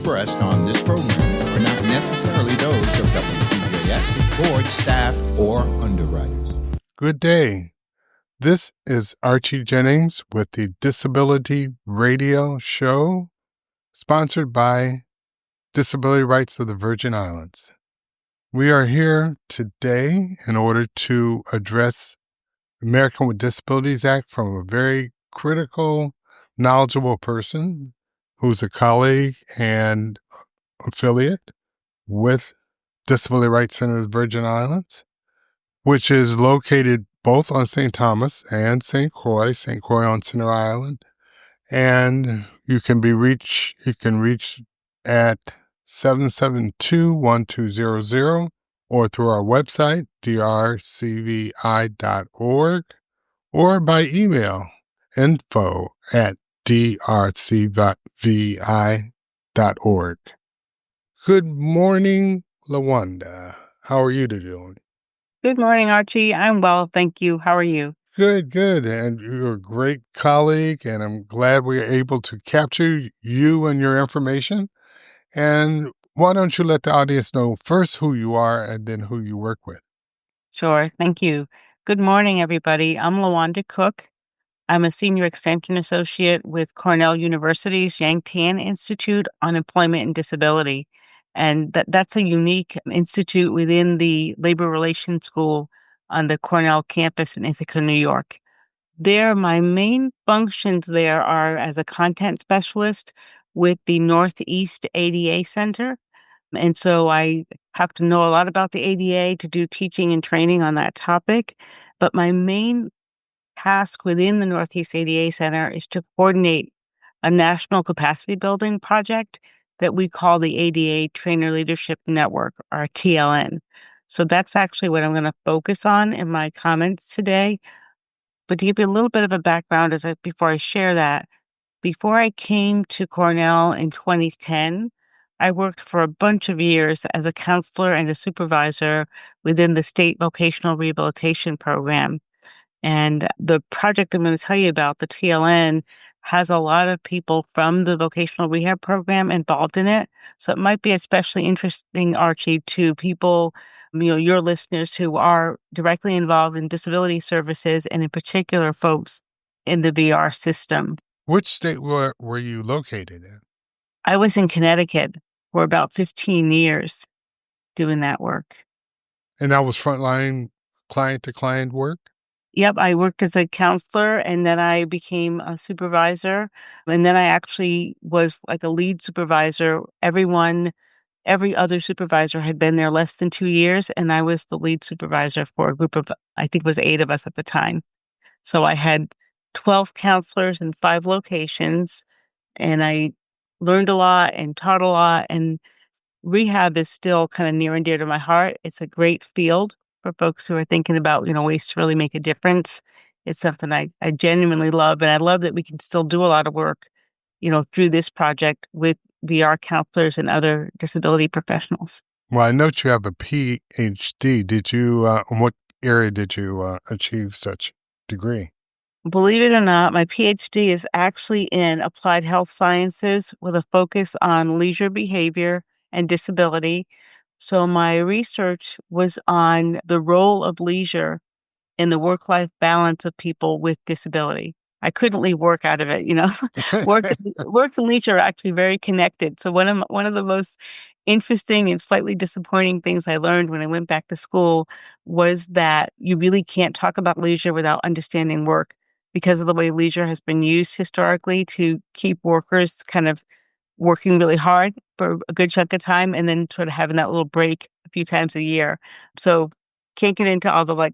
expressed on this program are not necessarily those of WTJX, board, staff, or underwriters. Good day. This is Archie Jennings with the Disability Radio Show, sponsored by Disability Rights of the Virgin Islands. We are here today in order to address the American with Disabilities Act from a very critical, knowledgeable person who's a colleague and affiliate with Disability Rights Center of the Virgin Islands, which is located both on St. Thomas and St. Croix on Center Island. And you can reach at 772-1200 or through our website, drcvi.org, or by email, info@drcvi.org. Good morning, Lawanda. How are you doing? Good morning, Archie. I'm well, thank you. How are you? Good. And you're a great colleague, and I'm glad we are able to capture you and your information. And why don't you let the audience know first who you are and then who you work with? Sure, thank you. Good morning, everybody. I'm Lawanda Cook. I'm a senior extension associate with Cornell University's Yang Tan Institute on Employment and Disability. And that's a unique institute within the Labor Relations School on the Cornell campus in Ithaca, New York. My main functions there are as a content specialist with the Northeast ADA Center. And so I have to know a lot about the ADA to do teaching and training on that topic. But my main task within the Northeast ADA Center is to coordinate a national capacity building project that we call the ADA Trainer Leadership Network, or TLN. So that's actually what I'm going to focus on in my comments today. But to give you a little bit of a background before I share that, before I came to Cornell in 2010, I worked for a bunch of years as a counselor and a supervisor within the state vocational rehabilitation program. And the project I'm going to tell you about, the TLN, has a lot of people from the vocational rehab program involved in it. So it might be especially interesting, Archie, to people, your listeners who are directly involved in disability services, and in particular, folks in the VR system. Which state were you located in? I was in Connecticut for about 15 years doing that work. And that was frontline client-to-client work? Yep, I worked as a counselor, and then I became a supervisor, and then I actually was like a lead supervisor. Every other supervisor had been there less than 2 years, and I was the lead supervisor for a group of, I think it was 8 of us at the time. So I had 12 counselors in 5 locations, and I learned a lot and taught a lot, and rehab is still kind of near and dear to my heart. It's a great field for folks who are thinking about, ways to really make a difference. It's something I genuinely love, and I love that we can still do a lot of work, through this project with VR counselors and other disability professionals. Well, I note you have a PhD. Did you, in what area did you achieve such degree? Believe it or not, my PhD is actually in applied health sciences with a focus on leisure behavior and disability. So my research was on the role of leisure in the work-life balance of people with disability. I couldn't leave work out of it, Work and leisure are actually very connected. So one of the most interesting and slightly disappointing things I learned when I went back to school was that you really can't talk about leisure without understanding work, because of the way leisure has been used historically to keep workers kind of working really hard for a good chunk of time and then sort of having that little break a few times a year. So can't get into all the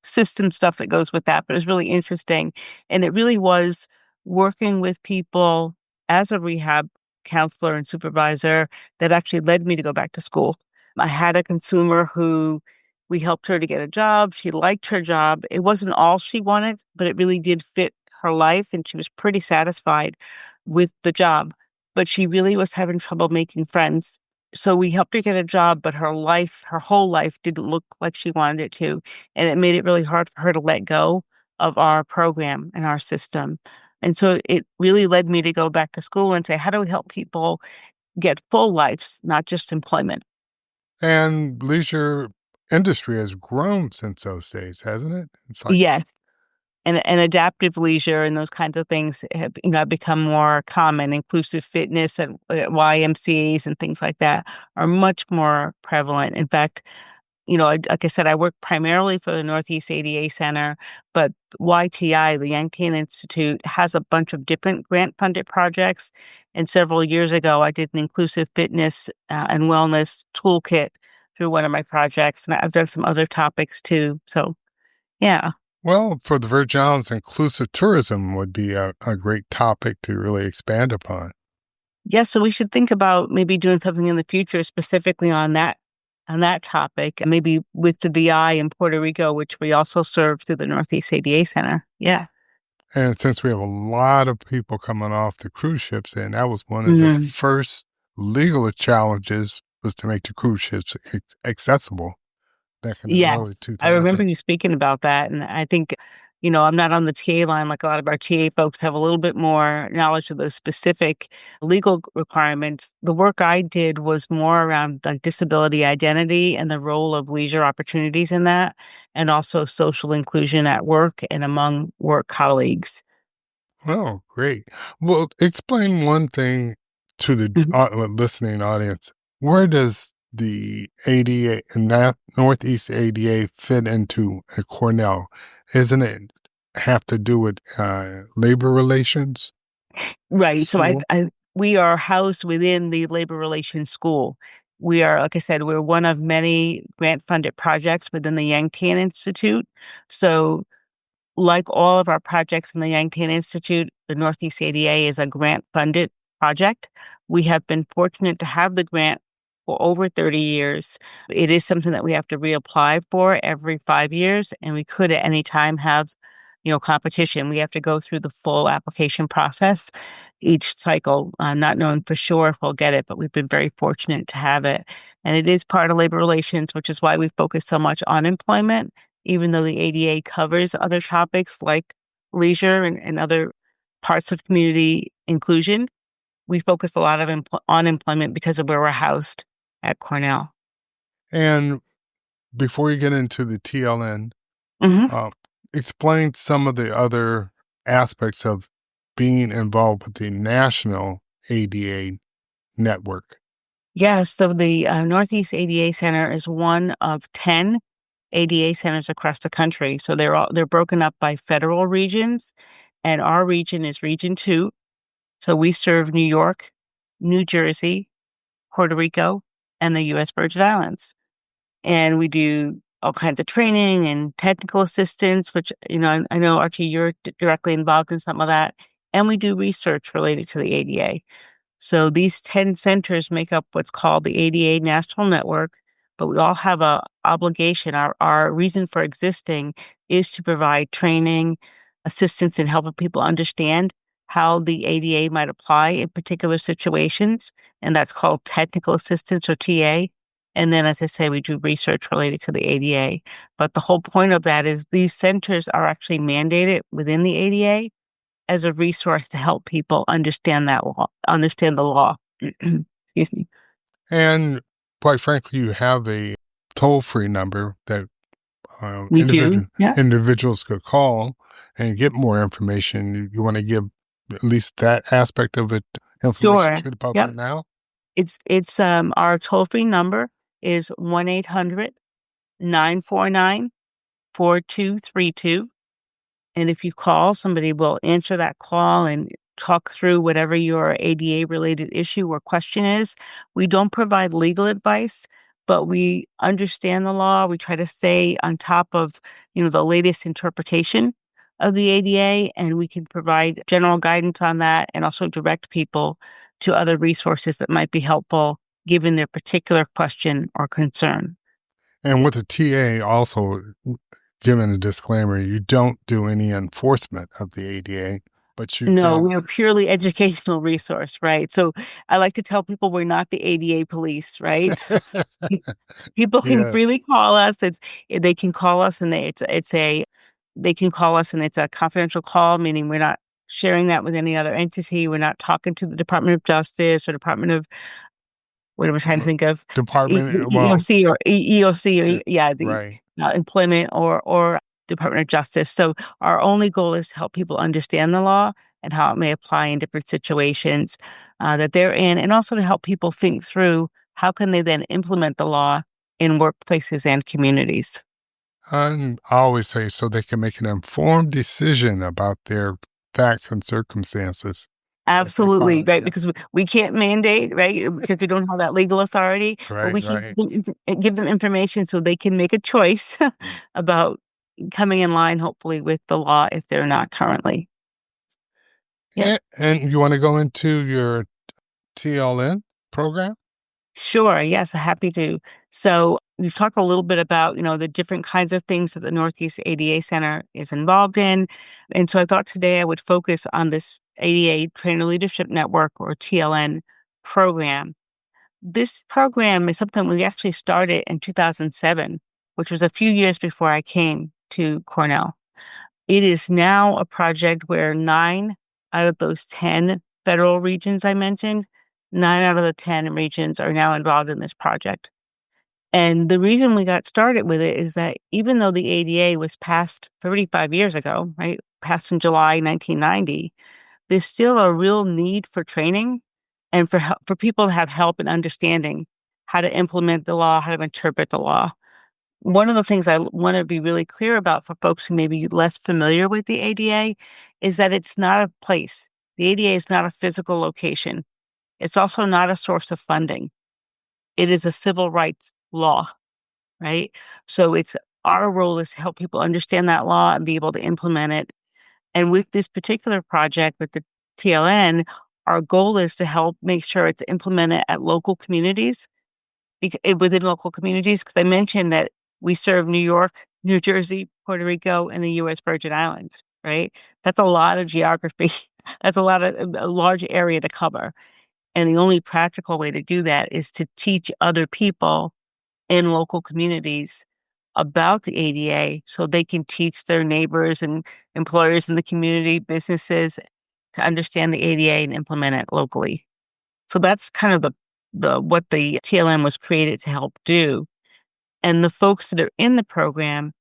system stuff that goes with that, but it was really interesting. And it really was working with people as a rehab counselor and supervisor that actually led me to go back to school. I had a consumer who we helped her to get a job. She liked her job. It wasn't all she wanted, but it really did fit her life, and she was pretty satisfied with the job. But she really was having trouble making friends. So we helped her get a job, but her whole life didn't look like she wanted it to. And it made it really hard for her to let go of our program and our system. And so it really led me to go back to school and say, how do we help people get full lives, not just employment? And leisure industry has grown since those days, hasn't it? It's like, Yes. And adaptive leisure and those kinds of things have, become more common. Inclusive fitness at YMCAs and things like that are much more prevalent. In fact, like I said, I work primarily for the Northeast ADA Center, but YTI, the Yankton Institute, has a bunch of different grant-funded projects. And several years ago, I did an inclusive fitness and wellness toolkit through one of my projects, and I've done some other topics too. So, yeah. well, for the Virgin Islands, inclusive tourism would be a great topic to really expand upon. Yeah, so we should think about maybe doing something in the future specifically on that topic, and maybe with the VI in Puerto Rico, which we also serve through the Northeast ADA Center. Yeah. And since we have a lot of people coming off the cruise ships, and that was one of the Mhm. first legal challenges was to make the cruise ships accessible back in the early Yes, I remember 2000s. you speaking about that, and I think, I'm not on the TA line like a lot of our TA folks have a little bit more knowledge of those specific legal requirements. The work I did was more around like disability identity and the role of leisure opportunities in that, and also social inclusion at work and among work colleagues. Oh, great. Well, explain one thing to the Mhm. listening audience. Where does the ADA, Northeast ADA, fit into Cornell? Isn't it have to do with labor relations Right. So school? we are housed within the labor relations school. We are, like I said, we're one of many grant funded projects within the Yankton Institute. So like all of our projects in the Yankton Institute, the Northeast ADA is a grant funded project. We have been fortunate to have the grant for over 30 years. It is something that we have to reapply for every 5 years, and we could at any time have, competition. We have to go through the full application process each cycle, not knowing for sure if we'll get it, but we've been very fortunate to have it. And it is part of labor relations, which is why we focus so much on employment, even though the ADA covers other topics like leisure and other parts of community inclusion. We focus a lot of on employment because of where we're housed at Cornell. And before you get into the TLN, Hmm. uh, explain some of the other aspects of being involved with the national ADA network. Yes, so the Northeast ADA Center is one of 10 ADA centers across the country. So they're broken up by federal regions, and our region is Region 2. So we serve New York, New Jersey, Puerto Rico, and the U.S. Virgin Islands. And we do all kinds of training and technical assistance, which, I know, Archie, you're directly involved in some of that. And we do research related to the ADA. So these 10 centers make up what's called the ADA National Network, but we all have a obligation. Our reason for existing is to provide training, assistance in helping people understand how the ADA might apply in particular situations, and that's called technical assistance or TA. And then, as I say, we do research related to the ADA. But the whole point of that is these centers are actually mandated within the ADA as a resource to help people understand understand the law. Excuse me. And quite frankly, you have a toll-free number that We do. Yeah. individuals could call and get more information. You want to give at least that aspect of it information Sure. to the public Yep. now? It's our toll-free number is 1-800-949-4232. And if you call, somebody will answer that call and talk through whatever your ADA related issue or question is. We don't provide legal advice, but we understand the law. We try to stay on top of, the latest interpretation of the ADA, and we can provide general guidance on that and also direct people to other resources that might be helpful given their particular question or concern. And with the TA, also given a disclaimer, you don't do any enforcement of the ADA, but you No, can. we're a purely educational resource, right? So I like to tell people we're not the ADA police, right? People can Yes. freely call us. They can call us and they can call us and it's a confidential call, meaning we're not sharing that with any other entity. We're not talking to the Department of Justice or Department of, what am I trying to think of? Department, EOC or EOC, or the right. employment or Department of Justice. So our only goal is to help people understand the law and how it may apply in different situations that they're in, and also to help people think through how can they then implement the law in workplaces and communities. I always say so they can make an informed decision about their facts and circumstances. Absolutely, right? Yeah. Because we can't mandate, right? Because we don't have that legal authority, but we can give them information so they can make a choice about coming in line, hopefully, with the law if they're not currently. Yeah. And you want to go into your TLN program? Sure. Yes, happy to. So we've talked a little bit about, the different kinds of things that the Northeast ADA Center is involved in. And so I thought today I would focus on this ADA Trainer Leadership Network, or TLN program. This program is something we actually started in 2007, which was a few years before I came to Cornell. It is now a project where 9 out of those 10 federal regions I mentioned, 9 out of the 10 regions are now involved in this project. And the reason we got started with it is that even though the ADA was passed 35 years ago, right, passed in July 1990, there's still a real need for training and for people to have help in understanding how to implement the law, how to interpret the law. One of the things I want to be really clear about for folks who may be less familiar with the ADA is that it's not a place. The ADA is not a physical location. It's also not a source of funding. It is a civil rights law, right? So our role is to help people understand that law and be able to implement it. And with this particular project, with the TLN, our goal is to help make sure it's implemented at local communities, within local communities, because I mentioned that we serve New York, New Jersey, Puerto Rico, and the U.S. Virgin Islands, right? That's a lot of geography. That's a large area to cover. And the only practical way to do that is to teach other people in local communities about the ADA so they can teach their neighbors and employers in the community, businesses, to understand the ADA and implement it locally. So that's kind of what the TLM was created to help do. And the folks that are in the program,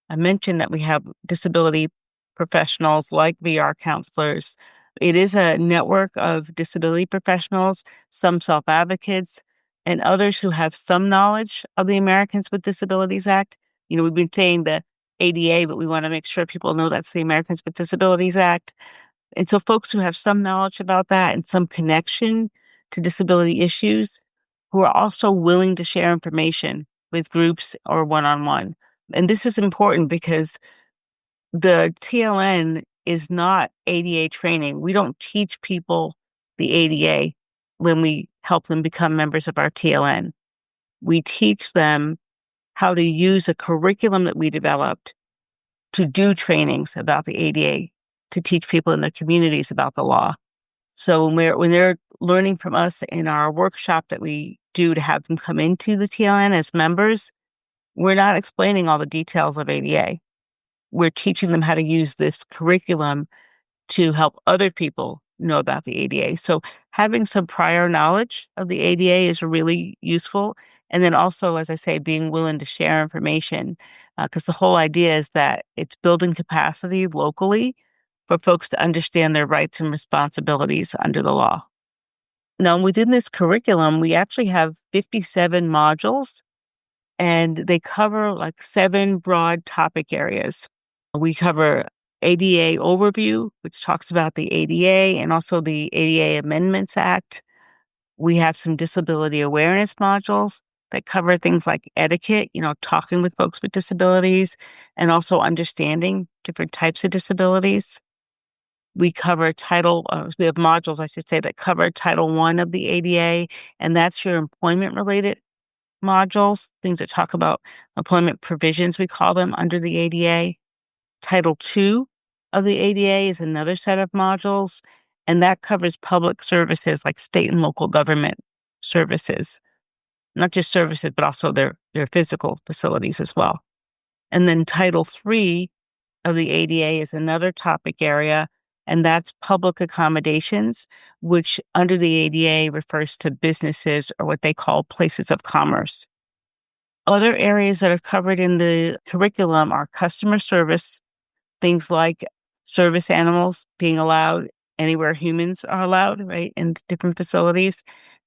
I mentioned that we have disability professionals like VR counselors. It is a network of disability professionals, some self-advocates, and others who have some knowledge of the Americans with Disabilities Act. We've been saying the ADA, but we want to make sure people know that's the Americans with Disabilities Act. And so folks who have some knowledge about that and some connection to disability issues, who are also willing to share information with groups or one-on-one. And this is important because the TLN is not ADA training. We don't teach people the ADA when we help them become members of our TLN. We teach them how to use a curriculum that we developed to do trainings about the ADA, to teach people in their communities about the law. So when they're learning from us in our workshop that we do to have them come into the TLN as members, we're not explaining all the details of ADA. We're teaching them how to use this curriculum to help other people know about the ADA. So having some prior knowledge of the ADA is really useful. And then also, as I say, being willing to share information, because the whole idea is that it's building capacity locally for folks to understand their rights and responsibilities under the law. Now, within this curriculum, we actually have 57 modules, and they cover like 7 broad topic areas. We cover ADA overview, which talks about the ADA and also the ADA Amendments Act. We have some disability awareness modules that cover things like etiquette, talking with folks with disabilities, and also understanding different types of disabilities. We cover we have modules, I should say, that cover Title I of the ADA, and that's your employment-related modules, things that talk about employment provisions, we call them, under the ADA. Title II of the ADA is another set of modules, and that covers public services like state and local government services. Not just services, but also their physical facilities as well. And then Title III of the ADA is another topic area, and that's public accommodations, which under the ADA refers to businesses or what they call places of commerce. Other areas that are covered in the curriculum are customer service, things like service animals being allowed anywhere humans are allowed, right, in different facilities,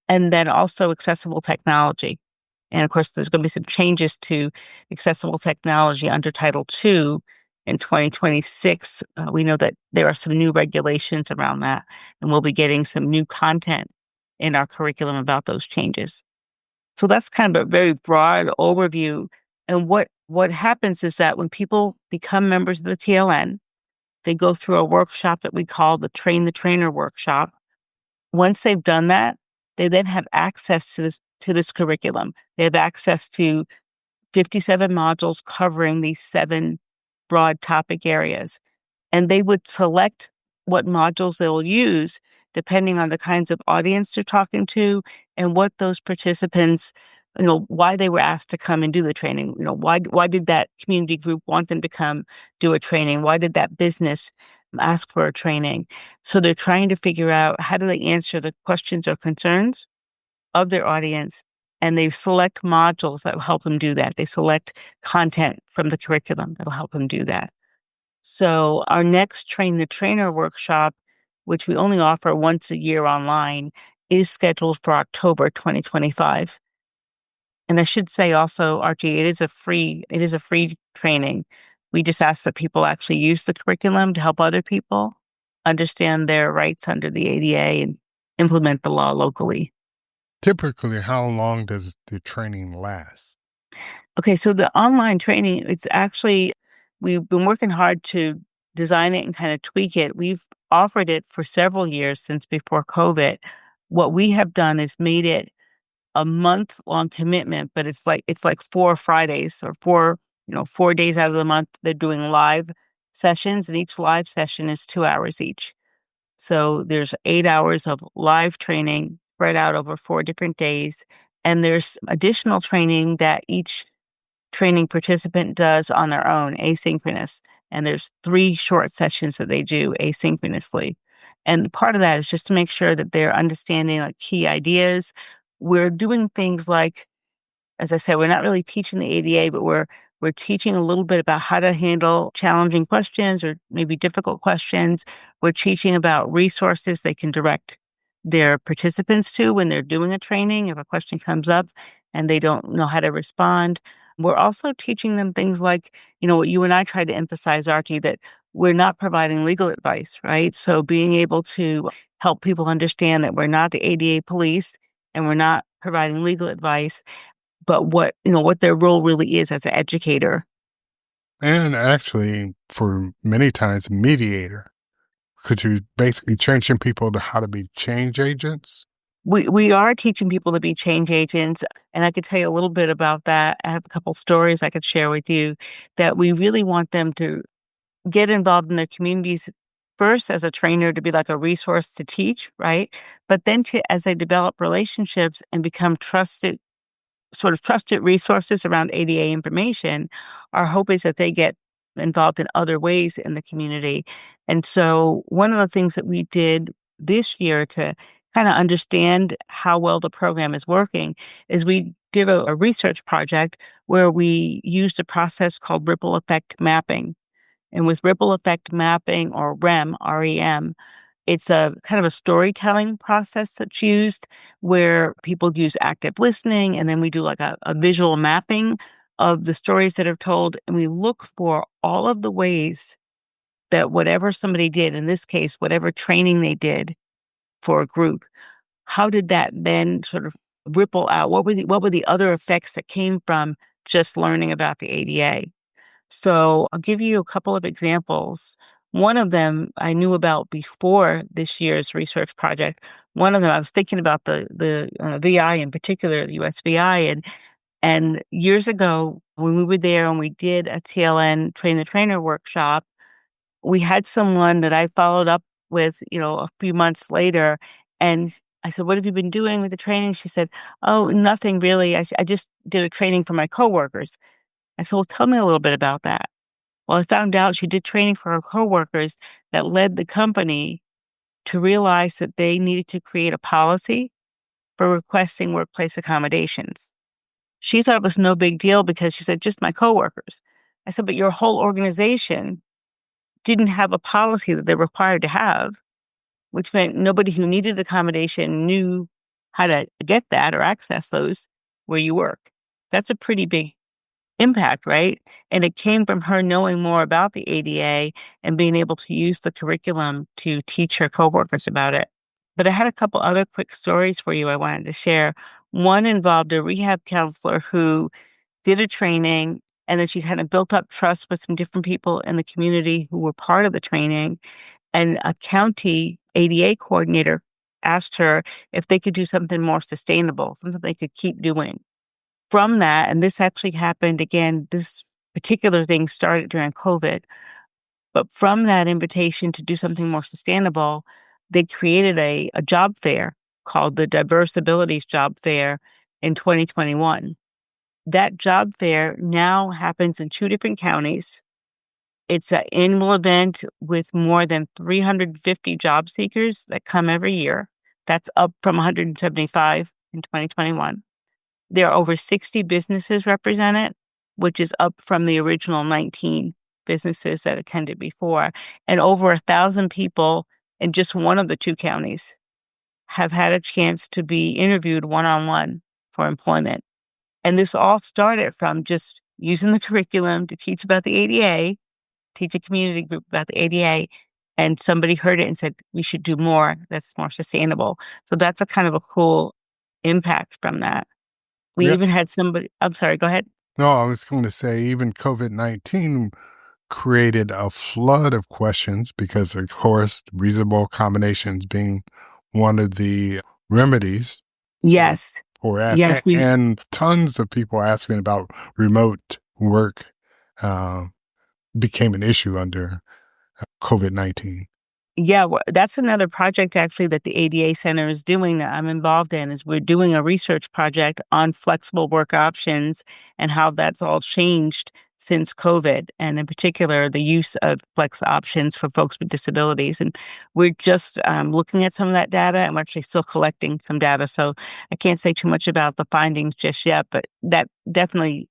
and then also accessible technology. And of course, there's going to be some changes to accessible technology under Title II in 2026. We know that there are some new regulations around that, and we'll be getting some new content in our curriculum about those changes. So that's kind of a very broad overview. And what happens is that when people become members of the TLN, they go through a workshop that we call the Train the Trainer workshop. Once they've done that, they then have access to this curriculum. They have access to 57 modules covering these 7 broad topic areas. And they would select what modules they'll use depending on the kinds of audience they're talking to and what those participants, why they were asked to come and do the training. Why did that community group want them to do a training? Why did that business ask for a training? So they're trying to figure out how do they answer the questions or concerns of their audience, and they select modules that will help them do that. They select content from the curriculum that will help them do that. So our next Train the Trainer workshop, which we only offer once a year online, is scheduled for October 2025. And I should say also, Archie, it is a free training. We just ask that people actually use the curriculum to help other people understand their rights under the ADA and implement the law locally. Typically, how long does the training last? Okay, so the online training, we've been working hard to design it and kind of tweak it. We've offered it for several years since before COVID. What we have done is made it a month-long commitment, but it's like 4 Fridays or 4 days out of the month. They're doing live sessions, and each live session is 2 hours each. So there's 8 hours of live training spread out over 4 different days. And there's additional training that each training participant does on their own, asynchronous. And there's 3 short sessions that they do asynchronously. And part of that is just to make sure that they're understanding like key ideas. We're doing things like, as I said, we're not really teaching the ADA, but we're teaching a little bit about how to handle challenging questions or maybe difficult questions. We're teaching about resources they can direct their participants to when they're doing a training if a question comes up and they don't know how to respond. We're also teaching them things like, what you and I try to emphasize, Archie, that we're not providing legal advice, right? So being able to help people understand that we're not the ADA police and we're not providing legal advice, but what their role really is as an educator. And actually, for many times, mediator. Could you basically training people to how to be change agents? We are teaching people to be change agents, and I could tell you a little bit about that. I have a couple stories I could share with you that we really want them to get involved in their communities first as a trainer to be like a resource to teach, right? But then as they develop relationships and become trusted resources around ADA information, our hope is that they get involved in other ways in the community. And so one of the things that we did this year to kind of understand how well the program is working is we did a research project where we used a process called ripple effect mapping. And with ripple effect mapping, or REM, it's a kind of a storytelling process that's used where people use active listening, and then we do like a visual mapping of the stories that are told, and we look for all of the ways that whatever somebody did, in this case, whatever training they did for a group, how did that then sort of ripple out? What were the other effects that came from just learning about the ADA? So I'll give you a couple of examples. One of them I knew about before this year's research project. One of them I was thinking about the VI in particular, the USVI, and years ago when we were there and we did a TLN Train the Trainer workshop, we had someone that I followed up with, a few months later, and I said, "What have you been doing with the training?" She said, "Oh, nothing really. I just did a training for my coworkers." I said, "Well, tell me a little bit about that." Well, I found out she did training for her coworkers that led the company to realize that they needed to create a policy for requesting workplace accommodations. She thought it was no big deal because she said, just my coworkers. I said, but your whole organization didn't have a policy that they're required to have, which meant nobody who needed accommodation knew how to get that or access those where you work. That's a pretty big impact, right? And it came from her knowing more about the ADA and being able to use the curriculum to teach her coworkers about it. But I had a couple other quick stories for you I wanted to share. One involved a rehab counselor who did a training, and then she kind of built up trust with some different people in the community who were part of the training. And a county ADA coordinator asked her if they could do something more sustainable, something they could keep doing. From that, and this actually happened again, this particular thing started during COVID, but from that invitation to do something more sustainable, they created a job fair called the Diverse Abilities Job Fair in 2021. That job fair now happens in 2 different counties. It's an annual event with more than 350 job seekers that come every year. That's up from 175 in 2021. There are over 60 businesses represented, which is up from the original 19 businesses that attended before. And over 1,000 people in just one of the 2 counties have had a chance to be interviewed one-on-one for employment. And this all started from just using the curriculum to teach about the ADA, teach a community group about the ADA, and somebody heard it and said, we should do more that's more sustainable. So that's a kind of a cool impact from that. We Yeah. even had somebody, I'm sorry, go ahead. No, I was going to say even COVID-19 created a flood of questions because, of course, reasonable accommodations being one of the remedies Yes. for Yes. asking, and tons of people asking about remote work became an issue under COVID-19. Yeah, that's another project actually that the ADA Center is doing that I'm involved in is we're doing a research project on flexible work options and how that's all changed since COVID, and in particular, the use of flex options for folks with disabilities. And we're just looking at some of that data, and we're actually still collecting some data. So I can't say too much about the findings just yet, but that definitely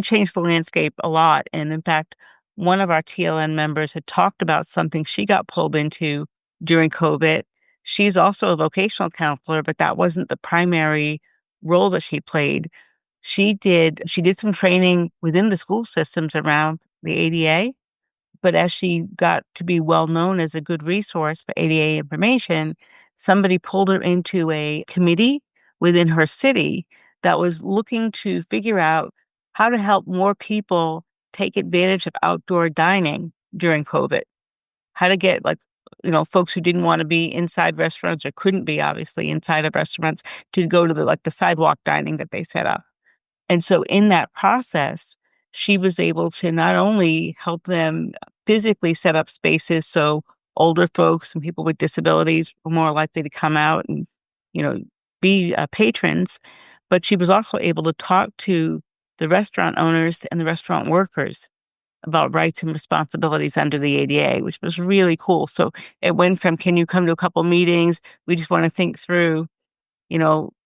changed the landscape a lot. And in fact, one of our TLN members had talked about something she got pulled into during COVID. She's also a vocational counselor, but that wasn't the primary role that she played. She did some training within the school systems around the ADA, but as she got to be well known as a good resource for ADA information, somebody pulled her into a committee within her city that was looking to figure out how to help more people take advantage of outdoor dining during COVID. How to get folks who didn't want to be inside restaurants or couldn't be obviously inside of restaurants to go to the sidewalk dining that they set up. And so in that process, she was able to not only help them physically set up spaces so older folks and people with disabilities were more likely to come out and, be patrons, but she was also able to talk to the restaurant owners and the restaurant workers about rights and responsibilities under the ADA, which was really cool. So it went from, can you come to a couple meetings? We just want to think through,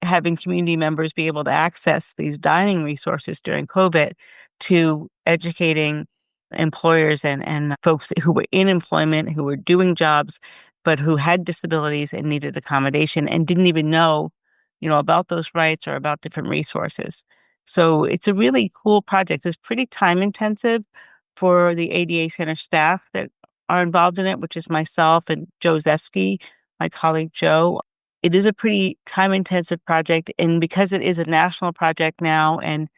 having community members be able to access these dining resources during COVID, to educating employers and folks who were in employment, who were doing jobs, but who had disabilities and needed accommodation and didn't even know, about those rights or about different resources. So it's a really cool project. It's pretty time intensive for the ADA Center staff that are involved in it, which is myself and Joe Zeski, my colleague Joe. It is a pretty time-intensive project, and because it is a national project now, and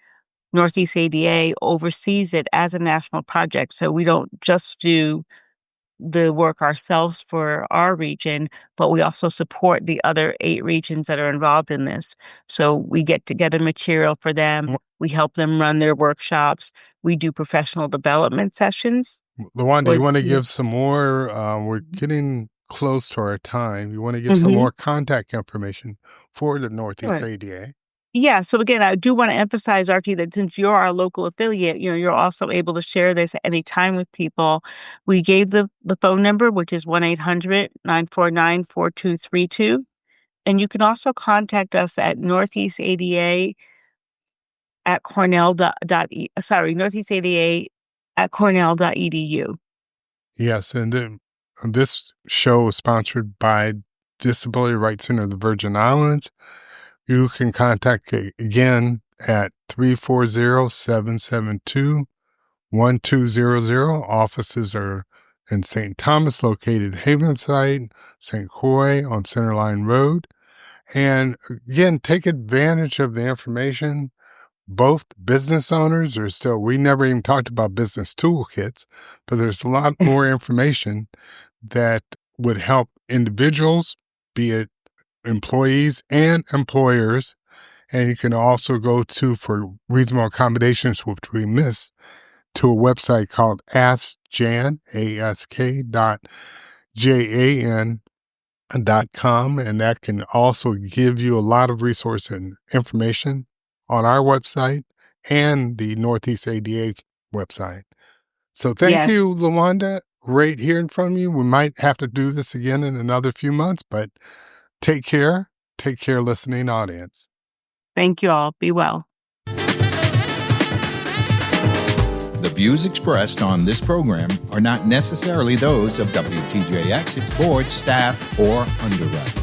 Northeast ADA oversees it as a national project, so we don't just do the work ourselves for our region, but we also support the other 8 regions that are involved in this. So we get together material for them. We help them run their workshops. We do professional development sessions. Lawanda, you want to give some more? We're getting close to our time. You want to give some more contact information for the Northeast Sure. ADA? Yeah. So again, I do want to emphasize, Archie, that since you're our local affiliate, you're also able to share this at any time with people. We gave the phone number, which is 1-800-949-4232. And you can also contact us at Northeast ADA at Cornell Northeast ADA at Cornell.edu. Yes, and then this show is sponsored by Disability Rights Center of the Virgin Islands. You can contact again at 340-772-1200. Offices are in St. Thomas, located Havenside, St. Croix on Centerline Road. And again, take advantage of the information. Both business owners are still, we never even talked about business toolkits, but there's a lot more information that would help individuals, be it employees and employers. And you can also go to, for reasonable accommodations, which we miss, to a website called askjan, ask.jan.com, and that can also give you a lot of resource and information on our website and the Northeast ADA website. So thank Yes. you, Lawanda. Great hearing from you. We might have to do this again in another few months, but take care. Take care, listening audience. Thank you all. Be well. The views expressed on this program are not necessarily those of WTJX, its board, staff, or underwriters.